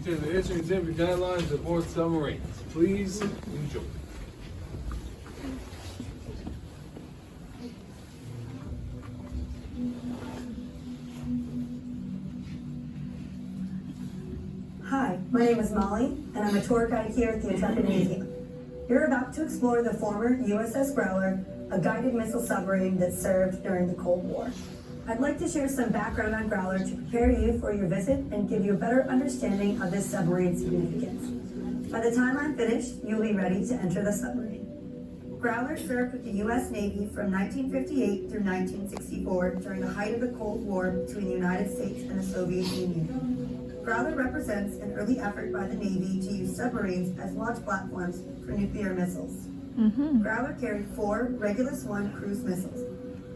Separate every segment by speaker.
Speaker 1: To the issue and safety guidelines aboard submarines. Please enjoy.
Speaker 2: Hi, my name is Molly, and I'm a tour guide here at the Intrepid Museum. You're about to explore the former USS Growler, a guided missile submarine that served during the Cold War. I'd like to share some background on Growler to prepare you for your visit and give you a better understanding of this submarine's significance. By the time I'm finished, you'll be ready to enter the submarine. Growler served with the U.S. Navy from 1958 through 1964 during the height of the Cold War between the United States and the Soviet Union. Growler represents an early effort by the Navy to use submarines as launch platforms for nuclear missiles. Growler carried 4 Regulus I cruise missiles.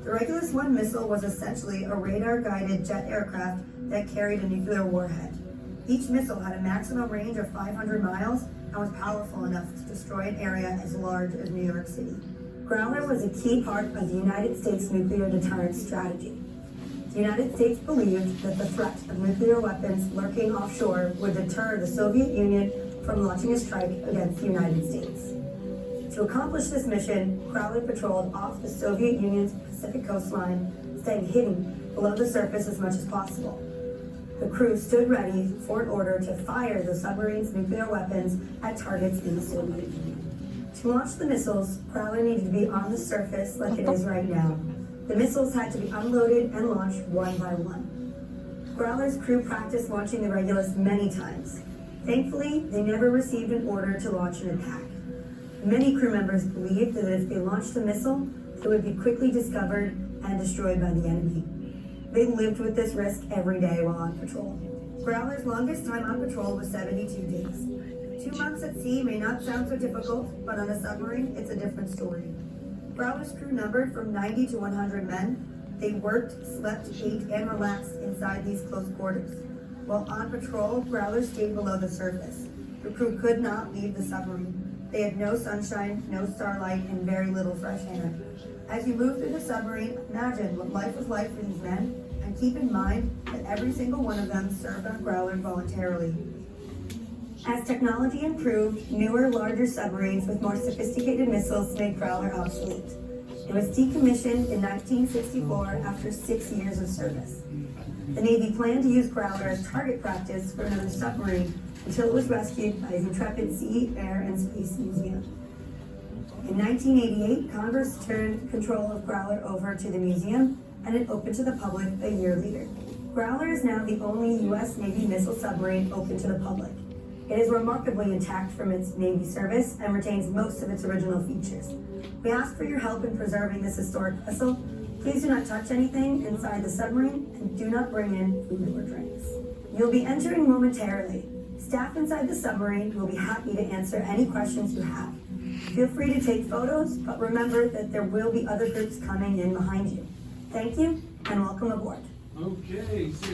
Speaker 2: The Regulus I missile was essentially a radar-guided jet aircraft that carried a nuclear warhead. Each missile had a maximum range of 500 miles and was powerful enough to destroy an area as large as New York City. Growler was a key part of the United States nuclear deterrence strategy. The United States believed that the threat of nuclear weapons lurking offshore would deter the Soviet Union from launching a strike against the United States. To accomplish this mission, Growler patrolled off the Soviet Union's Pacific coastline, staying hidden below the surface as much as possible. The crew stood ready for an order to fire the submarine's nuclear weapons at targets in the Soviet Union. To launch the missiles, Growler needed to be on the surface like it is right now. The missiles had to be unloaded and launched one by one. Growler's crew practiced launching the Regulus many times. Thankfully, they never received an order to launch an attack. Many crew members believed that if they launched a missile, it would be quickly discovered and destroyed by the enemy. They lived with this risk every day while on patrol. Growler's longest time on patrol was 72 days. 2 months at sea may not sound so difficult, but on a submarine, it's a different story. Growler's crew numbered from 90 to 100 men. They worked, slept, ate, and relaxed inside these close quarters. While on patrol, Growler stayed below the surface. The crew could not leave the submarine. They had no sunshine, no starlight, and very little fresh air. As you move through the submarine, imagine what life was like for these men, and keep in mind that every single one of them served on Growler voluntarily. As technology improved, newer, larger submarines with more sophisticated missiles made Growler obsolete. It was decommissioned in 1964 after 6 years of service. The Navy planned to use Growler as target practice for another submarine until it was rescued by the Intrepid Sea, Air, and Space Museum. In 1988, Congress turned control of Growler over to the museum, and it opened to the public a year later. Growler is now the only U.S. Navy missile submarine open to the public. It is remarkably intact from its Navy service and retains most of its original features. We ask for your help in preserving this historic vessel. Please do not touch anything inside the submarine and do not bring in food or drinks. You'll be entering momentarily. Staff inside the submarine will be happy to answer any questions you have. Feel free to take photos, but remember that there will be other groups coming in behind you. Thank you, and welcome aboard.
Speaker 1: Okay, so